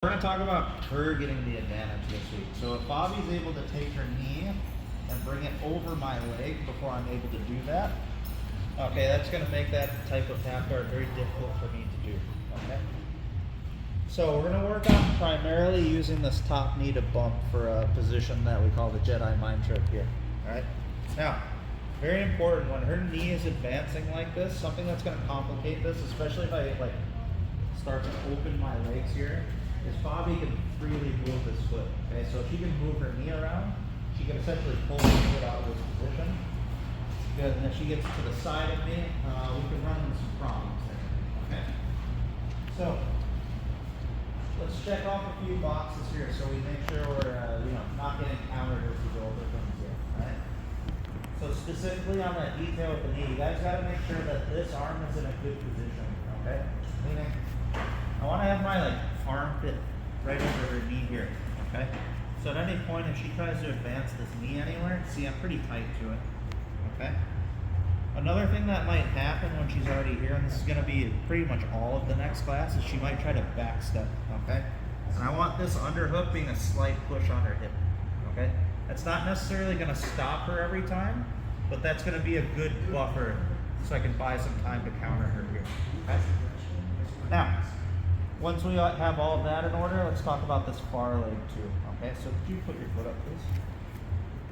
We're going to talk about her getting the advantage this week. So if Bobby's able to take her knee and bring it over my leg before I'm able to do that, okay, that's going to make that type of half guard very difficult for me to do, okay? So we're going to work on primarily using this top knee to bump for a position that we call the Jedi Mind Trick here, all right? Now, very important, when her knee is advancing like this, something that's going to complicate this, especially if I start to open my legs here, is Bobby can freely move this foot. Okay, so if she can move her knee around, she can essentially pull the foot out of this position. Good, and if she gets to the side of me, we can run into some problems there. Okay, so let's check off a few boxes here so we make sure we're not getting countered as we go over things here. All right. So specifically on that detail with the knee, you guys got to make sure that this arm is in a good position. Okay, meaning I want to have my armpit right over her knee here, okay? So at any point, if she tries to advance this knee anywhere, see, I'm pretty tight to it, okay? Another thing that might happen when she's already here, and this is going to be pretty much all of the next class, is she might try to back step, okay? And I want this underhook being a slight push on her hip, okay? That's not necessarily going to stop her every time, but that's going to be a good buffer so I can buy some time to counter her here, okay? Now, once we have all of that in order, let's talk about this far leg too. Okay, so could you put your foot up, please?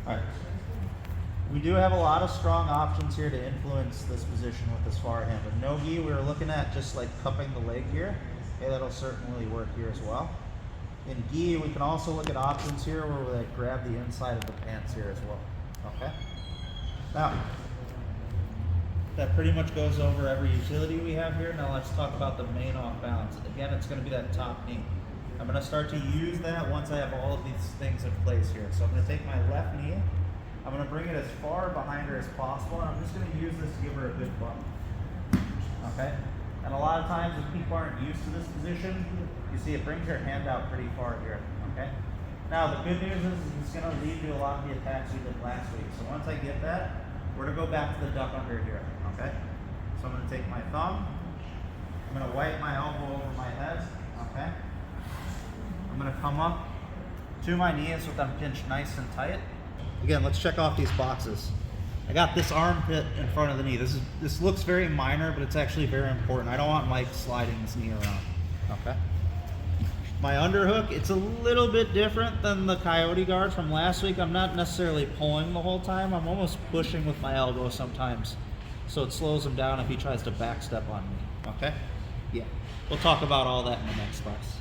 All right. We do have a lot of strong options here to influence this position with this far hand. With no gi, we were looking at just like cupping the leg here. Okay, that'll certainly work here as well. In gi, we can also look at options here where we grab the inside of the pants here as well. Okay. Now, that pretty much goes over every utility we have here. Now let's talk about the main off balance. Again, it's going to be that top knee. I'm going to start to use that once I have all of these things in place here. So I'm going to take my left knee. I'm going to bring it as far behind her as possible, and I'm just going to use this to give her a good bump. Okay? And a lot of times if people aren't used to this position, you see it brings your hand out pretty far here. Okay? Now the good news is it's going to lead to a lot of the attacks we did last week. So once I get that, we're going to go back to the duck under here, okay? So I'm going to take my thumb, I'm going to wipe my elbow over my head, okay? I'm going to come up to my knees with them pinched nice and tight. Again, let's check off these boxes. I got this armpit in front of the knee. This looks very minor, but it's actually very important. I don't want Mike sliding his knee around, okay? My underhook, it's a little bit different than the Coyote guard from last week. I'm not necessarily pulling the whole time. I'm almost pushing with my elbow sometimes. So it slows him down if he tries to backstep on me, okay? Yeah, we'll talk about all that in the next class.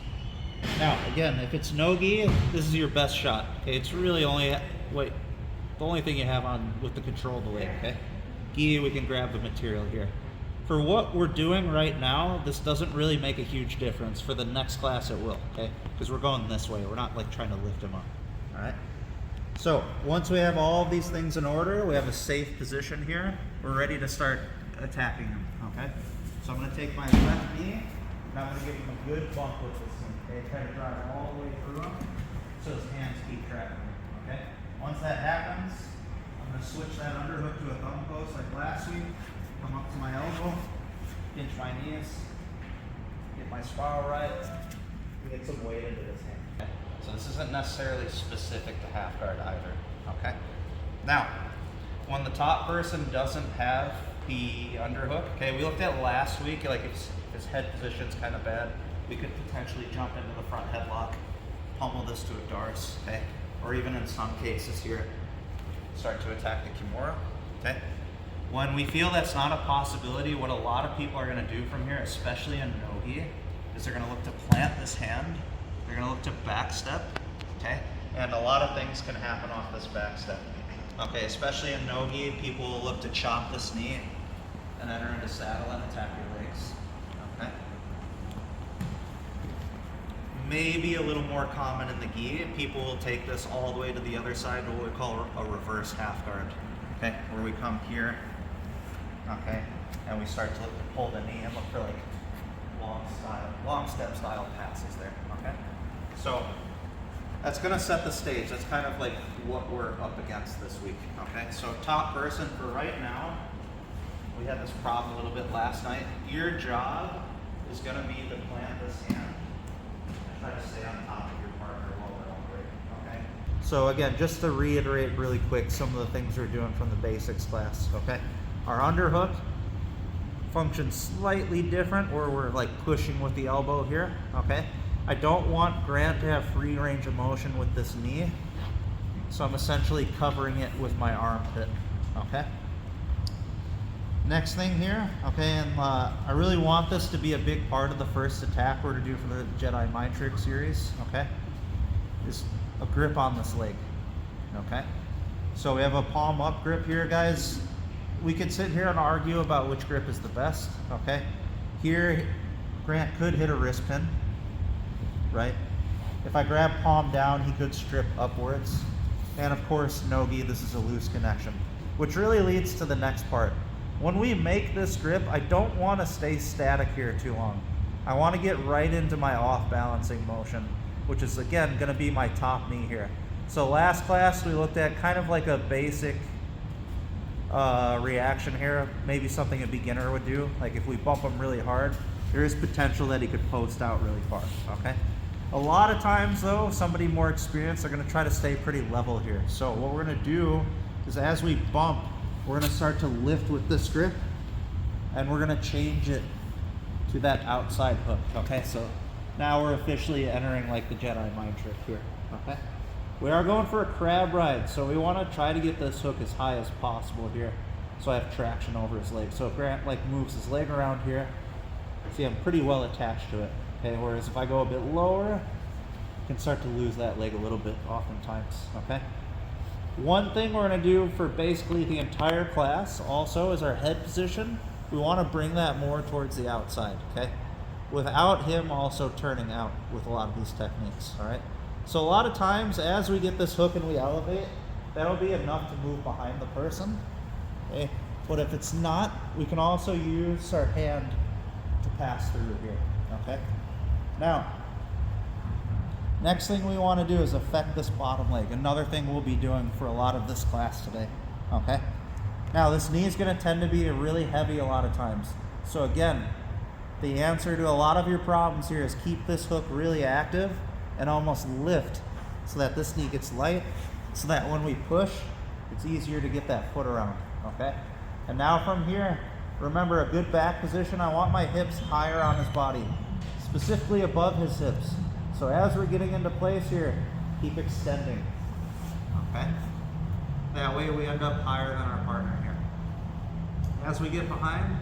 Now, again, if it's no gi, this is your best shot, okay? It's really the only thing you have on with the control of the leg, okay? Gi, we can grab the material here. For what we're doing right now, this doesn't really make a huge difference. For the next class, it will, okay? Because we're going this way. We're not trying to lift him up, all right? So once we have all of these things in order, we have a safe position here. We're ready to start attacking him, okay? So I'm going to take my left knee, and I'm going to give him a good bump with this thing, okay? Try to drive all the way through him so his hands keep tracking him, okay? Once that happens, I'm going to switch that underhook to a thumb post like last week. Come up to my elbow, pinch my knees, get my spiral right, and get some weight into this hand. Okay. So this isn't necessarily specific to half guard either, okay? Now, when the top person doesn't have the underhook, okay, we looked at last week, like if his head position's kind of bad, we could potentially jump into the front headlock, pummel this to a darce, okay? Or even in some cases here, start to attack the kimura, okay? When we feel that's not a possibility, what a lot of people are going to do from here, especially in no-gi, is they're going to look to plant this hand, they're going to look to backstep, okay? And a lot of things can happen off this backstep. Okay, especially in no-gi, people will look to chop this knee and enter into saddle and attack your legs, okay? Maybe a little more common in the gi, people will take this all the way to the other side, what we call a reverse half guard, okay? Where we come here, okay, and we start to look to pull the knee and look for long step style passes there, okay? So that's gonna set the stage. That's kind of like what we're up against this week, okay? So top person for right now, we had this problem a little bit last night. Your job is gonna be to plant this hand try to stay on top of your partner while we're operating, okay? So again, just to reiterate really quick some of the things we're doing from the basics class, okay? Our underhook functions slightly different where we're like pushing with the elbow here, okay? I don't want Grant to have free range of motion with this knee, so I'm essentially covering it with my armpit, okay? Next thing here, okay, and I really want this to be a big part of the first attack we're to do for the Jedi Mind Trick series, okay? Is a grip on this leg, okay? So we have a palm up grip here, guys. We could sit here and argue about which grip is the best, okay? Here, Grant could hit a wrist pin, right? If I grab palm down, he could strip upwards. And of course, no-gi, this is a loose connection, which really leads to the next part. When we make this grip, I don't want to stay static here too long. I want to get right into my off-balancing motion, which is again going to be my top knee here. So last class, we looked at kind of like a basic reaction here, maybe something a beginner would do. Like if we bump him really hard, there is potential that he could post out really far, okay? A lot of times though, somebody more experienced are gonna try to stay pretty level here. So what we're gonna do is as we bump, we're gonna start to lift with this grip and we're gonna change it to that outside hook, okay? So now we're officially entering like the Jedi Mind Trick here, okay? We are going for a crab ride, so we wanna try to get this hook as high as possible here so I have traction over his leg. So if Grant like moves his leg around here, see I'm pretty well attached to it. Okay, whereas if I go a bit lower, I can start to lose that leg a little bit oftentimes, okay? One thing we're gonna do for basically the entire class also is our head position. We wanna bring that more towards the outside, okay? Without him also turning out with a lot of these techniques, all right? So a lot of times as we get this hook and we elevate, that'll be enough to move behind the person, okay? But if it's not, we can also use our hand to pass through here, okay? Now, next thing we want to do is affect this bottom leg. Another thing we'll be doing for a lot of this class today, okay? Now, this knee is going to tend to be really heavy a lot of times. So again, the answer to a lot of your problems here is keep this hook really active and almost lift so that this knee gets light, so that when we push, it's easier to get that foot around, okay? And now from here, remember a good back position. I want my hips higher on his body, specifically above his hips. So as we're getting into place here, keep extending, okay? That way we end up higher than our partner here. As we get behind,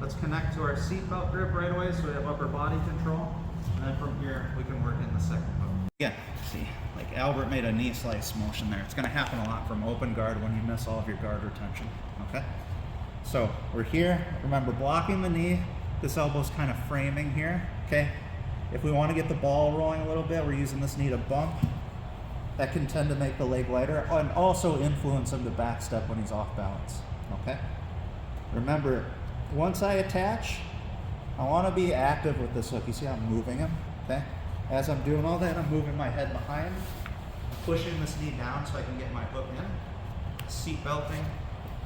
let's connect to our seatbelt grip right away so we have upper body control. And then from here, we can work in the second hook. Yeah, see, like Albert made a knee slice motion there. It's gonna happen a lot from open guard when you miss all of your guard retention, okay? So we're here, remember blocking the knee, this elbow's kind of framing here, okay? If we want to get the ball rolling a little bit, we're using this knee to bump. That can tend to make the leg lighter and also influence him to back step when he's off balance, okay? Remember, once I attach, I want to be active with this hook. You see how I'm moving him, okay? As I'm doing all that, I'm moving my head behind, pushing this knee down so I can get my hook in, seat belting,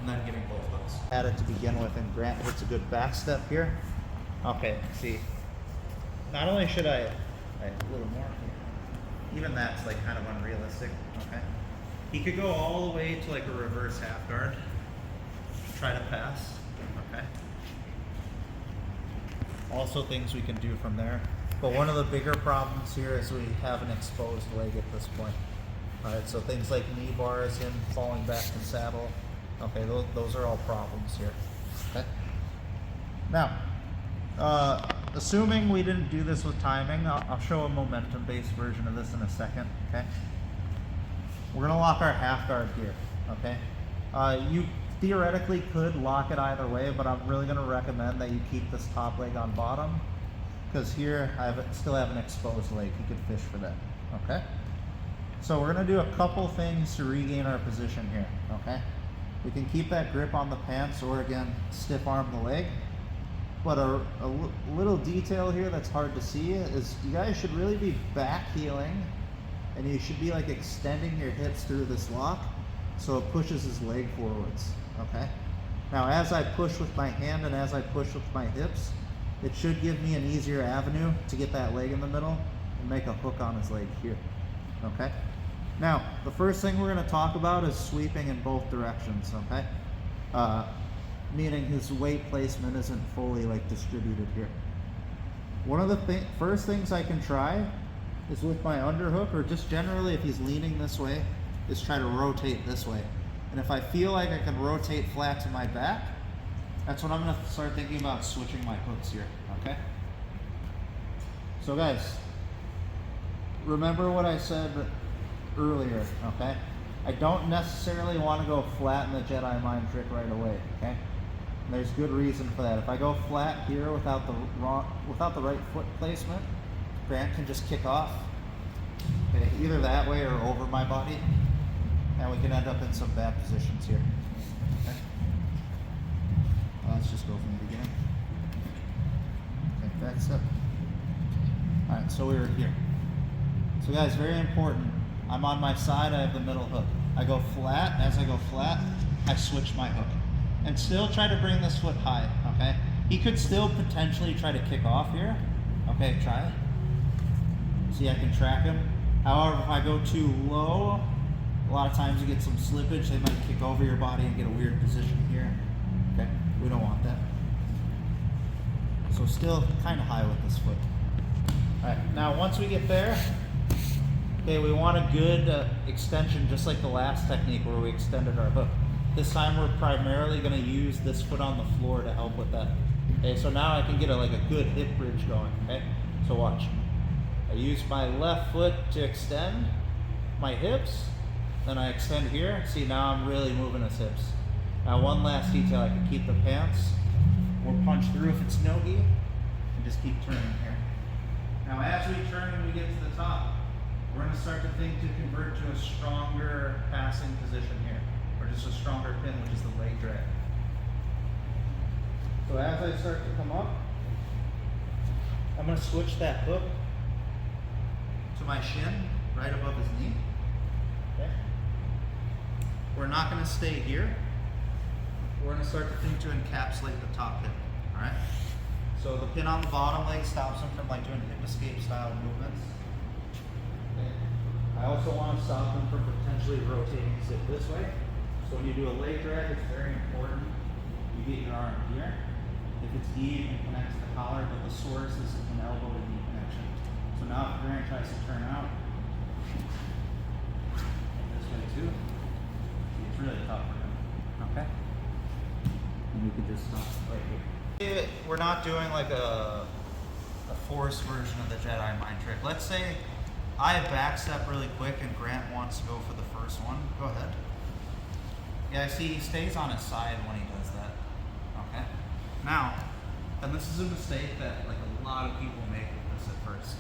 and then getting both hooks. Add it to begin with, and Grant hits a good back step here. Okay, see, not only should I a little more here, even that's like kind of unrealistic, okay? He could go all the way to like a reverse half guard, try to pass, okay? Also things we can do from there. But one of the bigger problems here is we have an exposed leg at this point. All right, so things like knee bars, him falling back to saddle, okay, those are all problems here, okay? Now, assuming we didn't do this with timing, I'll show a momentum-based version of this in a second, okay? We're gonna lock our half guard here, okay? You theoretically could lock it either way, but I'm really gonna recommend that you keep this top leg on bottom, because here I still have an exposed leg. He could fish for that, okay? So we're gonna do a couple things to regain our position here, okay? We can keep that grip on the pants, or again, stiff arm the leg. But a little detail here that's hard to see is you guys should really be back heeling, and you should be like extending your hips through this lock so it pushes his leg forwards, okay? Now as I push with my hand and as I push with my hips, it should give me an easier avenue to get that leg in the middle and make a hook on his leg here. Okay? Now, the first thing we're going to talk about is sweeping in both directions, okay? Meaning his weight placement isn't fully like distributed here. One of the first things I can try is with my underhook, or just generally if he's leaning this way, is try to rotate this way. And if I feel like I can rotate flat to my back, that's when I'm going to start thinking about switching my hooks here, okay? So guys, remember what I said earlier, okay? I don't necessarily want to go flat in the Jedi Mind Trick right away, okay? And there's good reason for that. If I go flat here without the right foot placement, Grant can just kick off, okay, either that way or over my body, and we can end up in some bad positions here. Okay? Let's just go from the beginning. Okay, back step. All right, so we were here. So guys, very important. I'm on my side, I have the middle hook. I go flat, as I go flat, I switch my hook. And still try to bring this foot high, okay? He could still potentially try to kick off here. Okay, try. See, I can track him. However, if I go too low, a lot of times you get some slippage. They might kick over your body and get a weird position here. Okay, we don't want that. So still kind of high with this foot. All right, now once we get there, okay, we want a good extension, just like the last technique where we extended our hook. This time we're primarily going to use this foot on the floor to help with that. Okay, so now I can get like a good hip bridge going. Okay, so watch. I use my left foot to extend my hips, then I extend here. See, now I'm really moving his hips. Now one last detail, I can keep the pants or punch through if it's no-gi, and just keep turning here. Now as we turn and we get to the top, we're going to start to think to convert to a stronger passing position here, or just a stronger pin, which is the leg drag. So as I start to come up, I'm going to switch that hook to my shin, right above his knee. Okay. We're not going to stay here. We're going to start to think to encapsulate the top pin. All right. So the pin on the bottom leg stops him from like doing hip escape style movements. Okay. I also want to stop him from potentially rotating his hip this way. So when you do a leg drag, it's very important you get your arm here. If it's deep, it connects the collar, but the source is an elbow to knee connection. So now if Grant tries to turn out, and this way too, it's really tough for him. Okay? And we can just stop right here. We're not doing like a forced version of the Jedi Mind Trick. Let's say I backstep really quick and Grant wants to go for the first one. Go ahead. Yeah, I see he stays on his side when he does that. Okay? Now, and this is a mistake that like a lot of people make with this at first.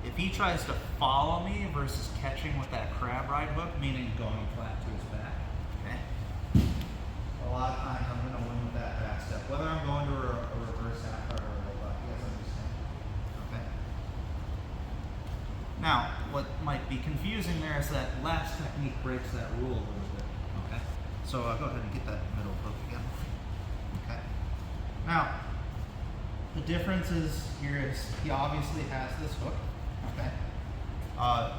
If he tries to follow me versus catching with that crab ride hook, meaning going flat to his back, okay? A lot of times I'm going to win with that back step, whether I'm going to a reverse half guard or a right butt. You guys understand? Okay? Now, what might be confusing there is that last technique breaks that rule a little bit, okay? So go ahead and get that middle hook again. Okay? Now, the difference is here is he obviously has this hook, okay?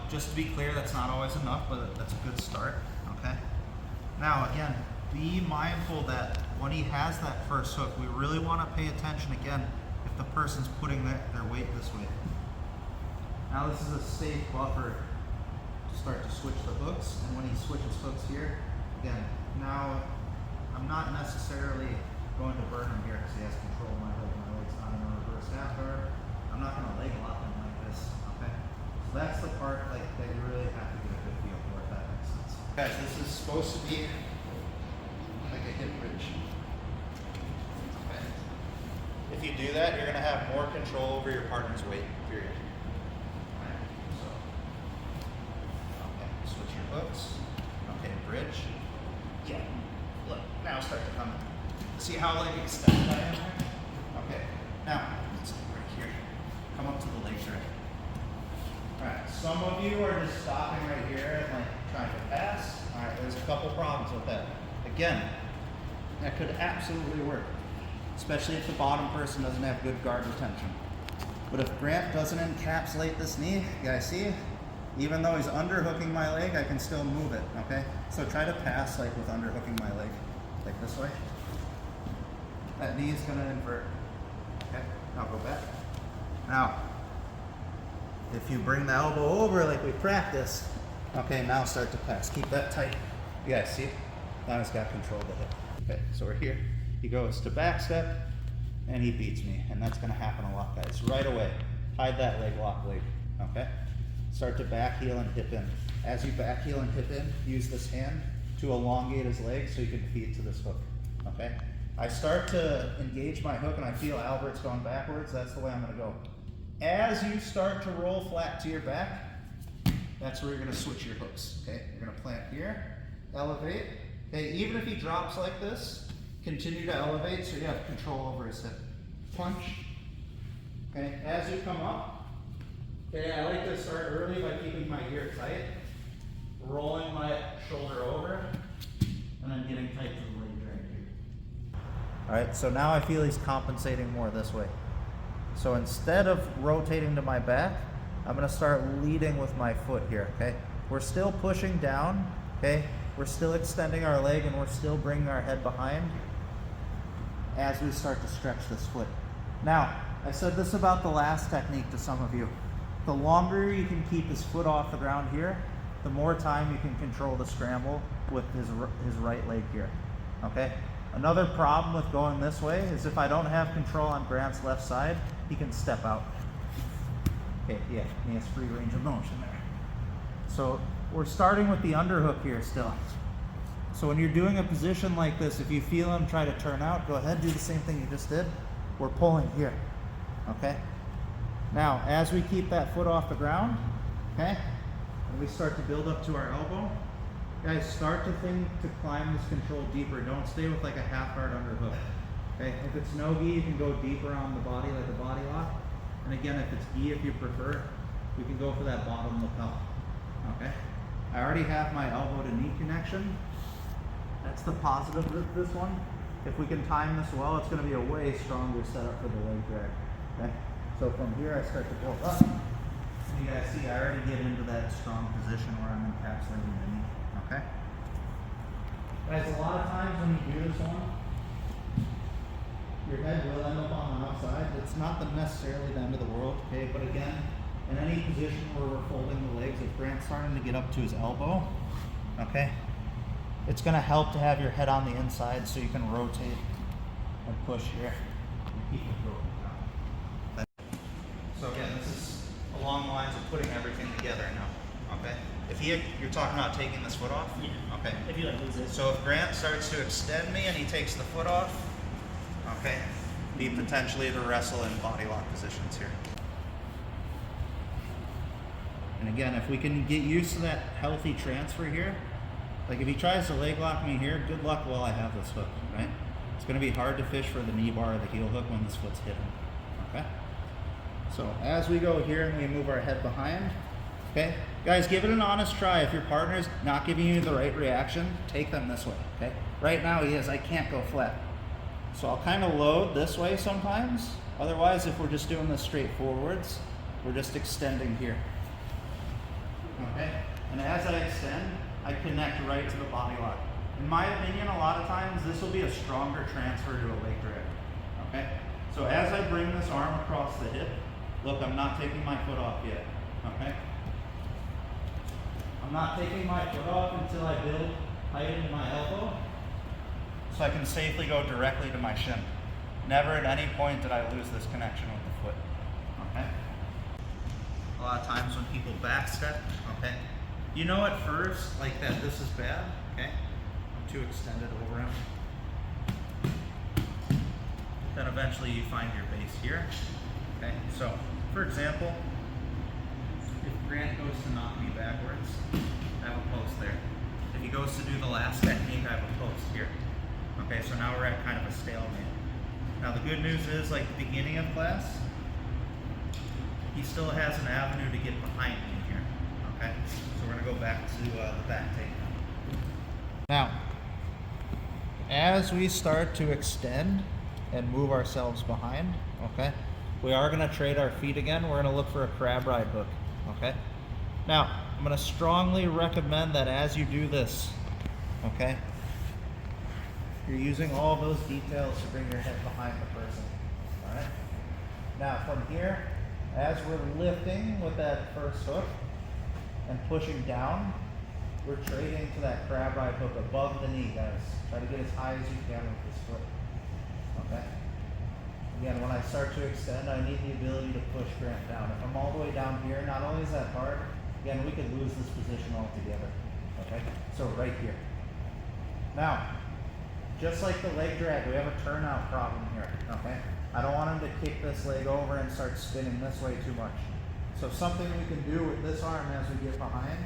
Just to be clear, that's not always enough, but that's a good start, okay? Now, again, be mindful that when he has that first hook, we really want to pay attention again if the person's putting their weight this way. Now this is a safe buffer to start to switch the hooks, and when he switches hooks here, again, now I'm not necessarily going to burn him here because he has control of my leg. My leg's not in a reverse half guard. I'm not going to leg lock him like this, okay? So that's the part like that you really have to get a good feel for, if that makes sense. Guys, this is supposed to be like a hip bridge. Okay. If you do that, you're going to have more control over your partner's weight, period. Okay, so, okay, switch your hooks. Okay, bridge. Yeah, look, now start to come in. See how like extended I am here? Okay, now, let's go right here. Come up to the leg drag. Alright, some of you are just stopping right here and like trying to pass. Alright, there's a couple problems with that. Again, that could absolutely work, especially if the bottom person doesn't have good guard retention. But if Grant doesn't encapsulate this knee, you guys see, even though he's underhooking my leg, I can still move it, okay? So try to pass like with underhooking my leg, like this way. That knee is gonna invert, okay? Now go back. Now, if you bring the elbow over like we practiced, okay, now start to pass. Keep that tight. You guys see? Now he's got control of the hip. Okay, so we're here. He goes to back step, and he beats me. And that's gonna happen a lot, guys. Right away. Hide that leg lock leg, okay? Start to back heel and hip in. As you back heel and hip in, use this hand to elongate his leg so you can feed to this hook, okay? I start to engage my hook and I feel Albert's going backwards. That's the way I'm gonna go. As you start to roll flat to your back, that's where you're gonna switch your hooks, okay? You're gonna plant here, elevate. Okay, even if he drops like this, continue to elevate so you have control over his hip. Punch. Okay, as you come up, okay, I like to start early by keeping my ear tight, rolling my shoulder over, and then getting tight to the leg drag here. All right, so now I feel he's compensating more this way. So instead of rotating to my back, I'm gonna start leading with my foot here, okay? We're still pushing down, okay? We're still extending our leg and we're still bringing our head behind as we start to stretch this foot. Now, I said this about the last technique to some of you. The longer you can keep his foot off the ground here, the more time you can control the scramble with his right leg here, okay? Another problem with going this way is if I don't have control on Grant's left side, he can step out. Okay, yeah, he has free range of motion there. So we're starting with the underhook here still. So when you're doing a position like this, if you feel him try to turn out, go ahead, do the same thing you just did. We're pulling here, okay? Now, as we keep that foot off the ground, okay, and we start to build up to our elbow, guys, start to think to climb this control deeper. Don't stay with like a half guard underhook, okay? If it's no gi, you can go deeper on the body like a body lock. And again, if it's gi, if you prefer, we can go for that bottom lapel, okay? I already have my elbow to knee connection. That's the positive with this one. If we can time this well, it's gonna be a way stronger setup for the leg drag, okay? So from here, I start to build up. And you guys see, I already get into that strong position where I'm encapsulating the knee, okay? Guys, a lot of times when you do this one, your head will end up on the outside. It's not necessarily the end of the world, okay? But again, in any position where we're folding the legs, if Grant's starting to get up to his elbow, okay, it's gonna help to have your head on the inside so you can rotate and push here and keep it broken down. So again, this is along the lines of putting everything together now, okay? If you're talking about taking this foot off? Yeah. Okay. If you like lose it. So if Grant starts to extend me and he takes the foot off, okay, be potentially to wrestle in body lock positions here. And again, if we can get used to that healthy transfer here, like if he tries to leg lock me here, good luck while I have this hook, right? It's gonna be hard to fish for the knee bar or the heel hook when this foot's hidden, okay? So as we go here and we move our head behind, okay? Guys, give it an honest try. If your partner's not giving you the right reaction, take them this way, okay? Right now he is, I can't go flat. So I'll kind of load this way sometimes. Otherwise, if we're just doing this straight forwards, we're just extending here, okay? And as I extend, I connect right to the body lock. In my opinion, a lot of times, this will be a stronger transfer to a leg drag, okay? So as I bring this arm across the hip, look, I'm not taking my foot off yet, okay? I'm not taking my foot off until I build height in my elbow, so I can safely go directly to my shin. Never at any point did I lose this connection with the foot, okay? A lot of times when people backstep, okay? You know at first, like that this is bad, okay? I'm too extended over him. Then eventually you find your base here, okay? So, for example, if Grant goes to knock me backwards, I have a post there. If he goes to do the last technique, I have a post here. Okay, so now we're at kind of a stalemate. Now the good news is, like the beginning of class, he still has an avenue to get behind me here, okay? So we're gonna go back to the back take now. As we start to extend and move ourselves behind, okay, We are gonna trade our feet again. We're gonna look for a crab ride hook, okay? Now, I'm gonna strongly recommend that as you do this, okay, you're using all those details to bring your head behind the person, all right? Now, from here, as we're lifting with that first hook and pushing down, we're trading to that crab ride hook above the knee, guys. Try to get as high as you can with this foot, okay? Again, when I start to extend, I need the ability to push Grant down. If I'm all the way down here, not only is that hard, again, we could lose this position altogether, okay? So right here. Now, just like the leg drag, we have a turnout problem here, okay? I don't want him to kick this leg over and start spinning this way too much. So something we can do with this arm as we get behind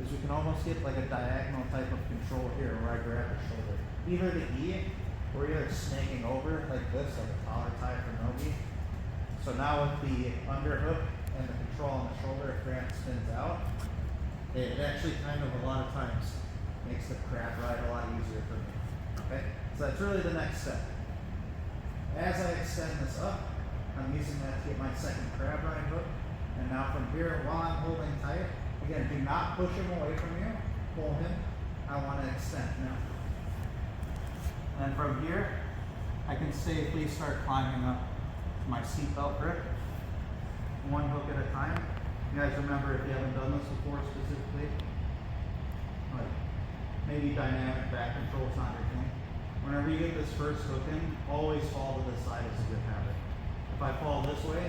is we can almost get like a diagonal type of control here where I grab the shoulder. Either the E, or either snaking over like this, like a collar tie for no gi. So now with the underhook and the control on the shoulder, if Grant spins out, it actually kind of a lot of times makes the crab ride a lot easier for me. Okay, so that's really the next step. As I extend this up, I'm using that to get my second crab ride hook. And now from here, while I'm holding tight, again, do not push him away from you. Pull him. I want to extend now. And from here, I can safely start climbing up my seatbelt grip, one hook at a time. You guys remember, if you haven't done this before specifically, like maybe dynamic back control is not your thing. Whenever you get this first hook in, always fall to this side is a good habit. If I fall this way,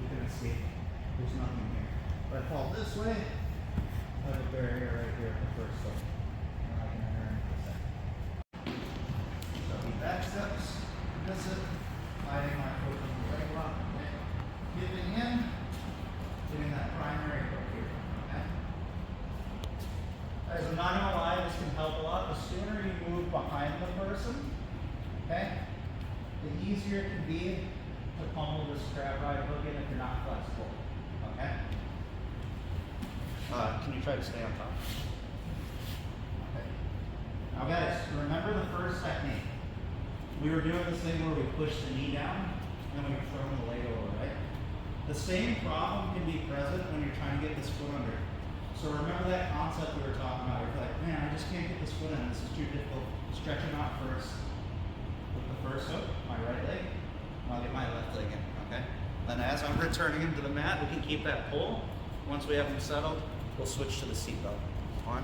you can escape. There's nothing here. If I fall this way, I have a barrier right here at the first hook. And I can enter into the second. So he back steps, this it, sliding my foot on the leg lock, okay? Giving in, getting that primary hook here, okay? Guys, I'm not gonna lie, this can help a lot. The sooner you move behind the person, okay, the easier it can be to pummel this crab ride hook in if you're not flexible, okay? Can you try to stay on top? Okay. Now guys, remember the first technique. We were doing this thing where we push the knee down and we throw the leg over, right? The same problem can be present when you're trying to get this foot under. So remember that concept we were talking about. You're like, man, I just can't get this foot in. This is too difficult. Stretch him out first. With the first hook, my right leg, and I'll get my left leg in, okay? Then as I'm returning him to the mat, we can keep that pull. Once we have him settled, we'll switch to the seatbelt. 1,